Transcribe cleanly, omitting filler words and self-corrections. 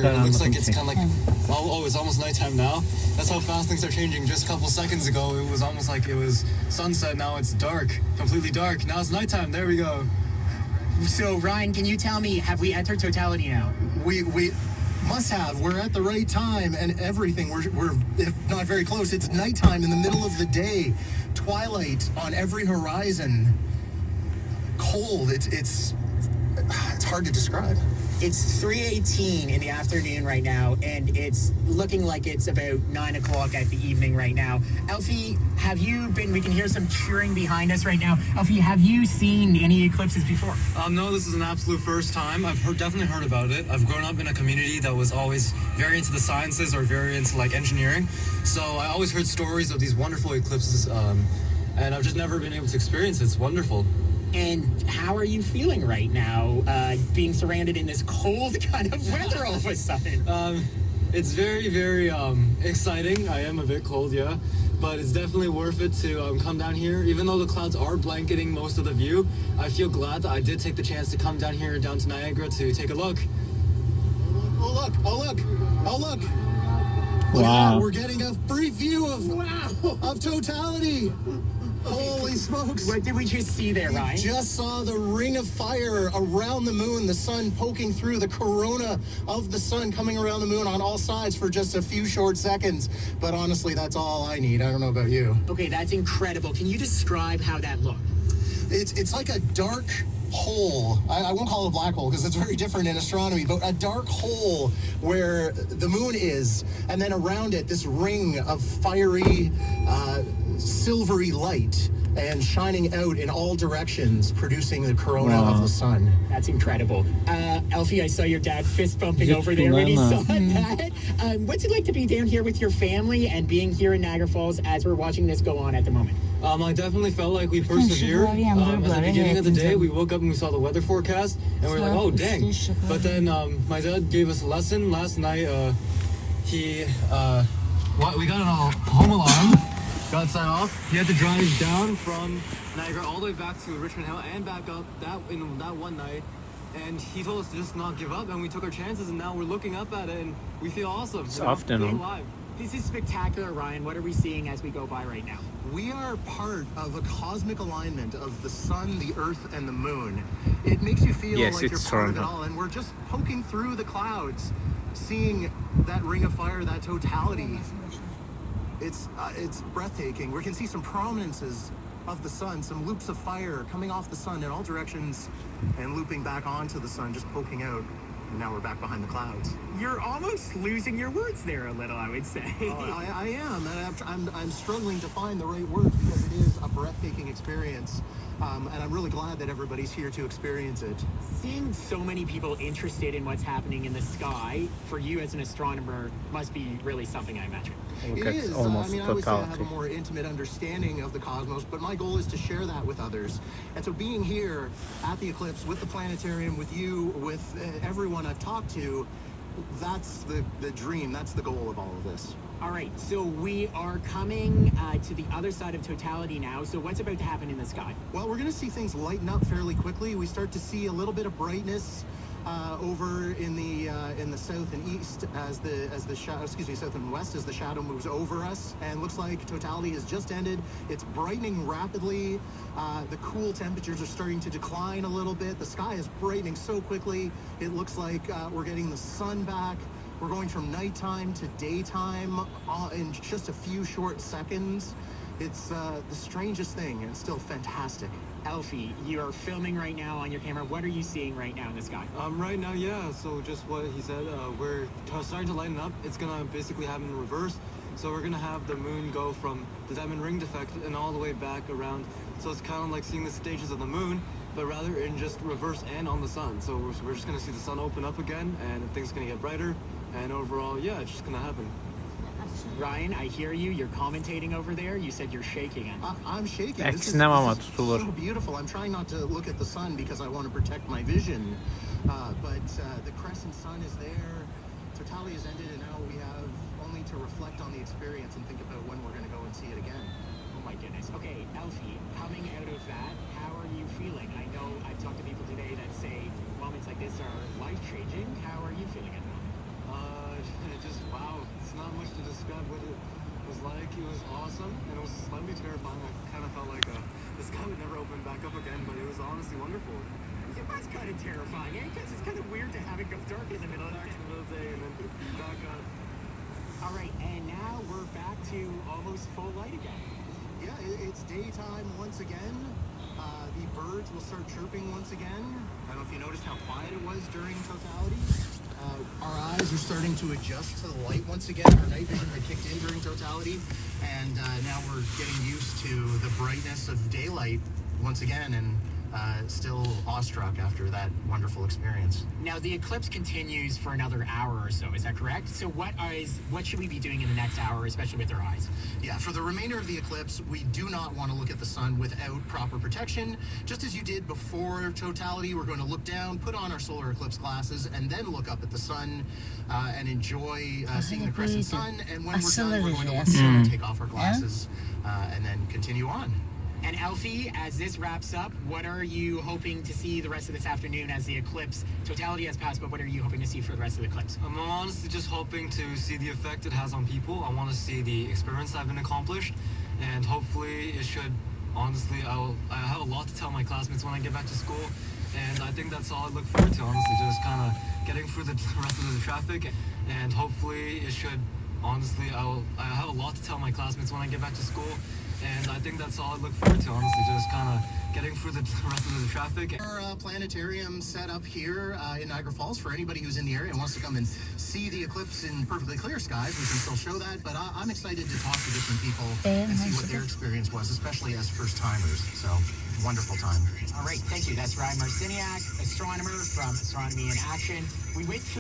longer. It looks like it's kind of like, oh, it's almost nighttime now. That's how fast things are changing. Just a couple seconds ago, it was almost like it was sunset. Now it's dark, completely dark. Now it's nighttime. There we go. So, Ryan, can you tell me, have we entered totality now? We must have. We're at the right time and everything. We're if not very close. It's nighttime in the middle of the day. Twilight on every horizon. Cold. It's hard to describe. It's 3:18 in the afternoon right now, and it's looking like it's about 9 o'clock at the evening right now. Alfie, have you been, we can hear some cheering behind us right now. Alfie, have you seen any eclipses before? No, this is an absolute first time. I've definitely heard about it. I've grown up in a community that was always very into the sciences or very into like engineering. So I always heard stories of these wonderful eclipses, and I've just never been able to experience it. It's wonderful. And how are you feeling right now, being surrounded in this cold kind of weather all of a sudden? It's very, very exciting. I am a bit cold, yeah, but it's definitely worth it to come down here. Even though the clouds are blanketing most of the view, I feel glad that I did take the chance to come down here, down to Niagara, to take a look. Oh, look! Oh, look! Oh, look! Wow. We're getting a free view of totality. Holy smokes. What did we just see there, Ryan? We just saw the ring of fire around the moon, the sun poking through, the corona of the sun coming around the moon on all sides for just a few short seconds. But honestly, that's all I need. I don't know about you. Okay, that's incredible. Can you describe how that looked? It's like a dark hole. I won't call it a black hole because it's very different in astronomy, but a dark hole where the moon is, and then around it, this ring of fiery, silvery light and shining out in all directions, producing the corona of the sun. That's incredible. Alfie, I saw your dad fist bumping over there when he saw that. What's it like to be down here with your family and being here in Niagara Falls as we're watching this go on at the moment? I definitely felt like we persevered. At the beginning of the day, we woke up and we saw the weather forecast, and we were like, oh, dang. But then my dad gave us a lesson last night. We got a home alarm. Got set off. He had to drive down from Niagara all the way back to Richmond Hill and back up in that one night. And he told us to just not give up, and we took our chances, and now we're looking up at it, and we feel awesome. It's afternoon. This is spectacular, Ryan. What are we seeing as we go by right now? We are part of a cosmic alignment of the sun, the earth, and the moon. It makes you feel like you're part of it all, and we're just poking through the clouds, seeing that ring of fire, that totality. It's breathtaking. We can see some prominences of the sun, some loops of fire coming off the sun in all directions and looping back onto the sun, just poking out. And now we're back behind the clouds. You're almost losing your words there a little, I would say. Oh, I am, and I'm struggling to find the right words because it is a breathtaking experience. And I'm really glad that everybody's here to experience it. Seeing so many people interested in what's happening in the sky, for you as an astronomer, must be really something, I imagine. It is. I mean, I would say I have a more intimate understanding of the cosmos, but my goal is to share that with others. And so being here at the eclipse with the planetarium, with you, with everyone I've talked to, that's the dream. That's the goal of all of this. All right, so we are coming to the other side of totality now. So what's about to happen in the sky? Well, we're going to see things lighten up fairly quickly. We start to see a little bit of brightness over in the south and east as the shadow, south and west as the shadow moves over us, and looks like totality has just ended. It's brightening rapidly. The cool temperatures are starting to decline a little bit. The sky is brightening so quickly. It looks like we're getting the sun back. We're going from nighttime to daytime in just a few short seconds. It's the strangest thing, and it's still fantastic. Alfie, you are filming right now on your camera. What are you seeing right now in the sky? Right now, yeah, so just what he said, we're starting to lighten up. It's gonna basically happen in reverse. So we're gonna have the moon go from the diamond ring defect and all the way back around. So it's kind of like seeing the stages of the moon, but rather in just reverse and on the sun. So we're just gonna see the sun open up again, and things are gonna get brighter, and overall, yeah, it's just gonna happen. Ryan, I hear you. You're commentating over there. You said you're shaking. I'm shaking. This is so beautiful. I'm trying not to look at the sun because I want to protect my vision. But the crescent sun is there. Totality has ended, and now we have only to reflect on the experience and think about when we're going to go and see it again. Oh my goodness. Okay, Alfie, coming out of that, how are you feeling? I know I've talked to people today that say moments like this are life-changing. How are you feeling at the moment? was awesome, and it was slightly terrifying. I kind of felt like the sky would never open back up again, but it was honestly wonderful. Yeah, that's kind of terrifying, eh? Because it's kind of weird to have it go dark in the middle of the day and then back up. All right, and now we're back to almost full light again. Yeah, it's daytime once again. The birds will start chirping once again. I don't know if you noticed how quiet it was during totality. Our eyes are starting to adjust to the light once again. Our night vision had kicked in during totality, and now we're getting used to the brightness of daylight once again, and still awestruck after that wonderful experience. Now, the eclipse continues for another hour or so, is that correct? So what should we be doing in the next hour, especially with our eyes? Yeah, for the remainder of the eclipse, we do not want to look at the sun without proper protection. Just as you did before totality, we're going to look down, put on our solar eclipse glasses, and then look up at the sun and enjoy seeing the crescent sun. And when we're done, we're going to look down, take off our glasses, and then continue on. And Elfie, as this wraps up, what are you hoping to see the rest of this afternoon as the eclipse totality has passed, but what are you hoping to see for the rest of the eclipse? I'm honestly just hoping to see the effect it has on people. I want to see the experiments that have been accomplished, and hopefully it should, honestly, I have a lot to tell my classmates when I get back to school, and I think that's all I look forward to, honestly, just kind of getting through the rest of the traffic, and hopefully it should, honestly, I have a lot to tell my classmates when I get back to school, and I think that's all I look forward to, honestly, just kind of getting through the rest of the traffic. Our planetarium set up here in Niagara Falls for anybody who's in the area and wants to come and see the eclipse in perfectly clear skies. We can still show that, but I'm excited to talk to different people and see what their experience was, especially as first-timers. So, wonderful time. All right, thank you. That's Ryan Marciniak, astronomer from Astronomy in Action. We wait for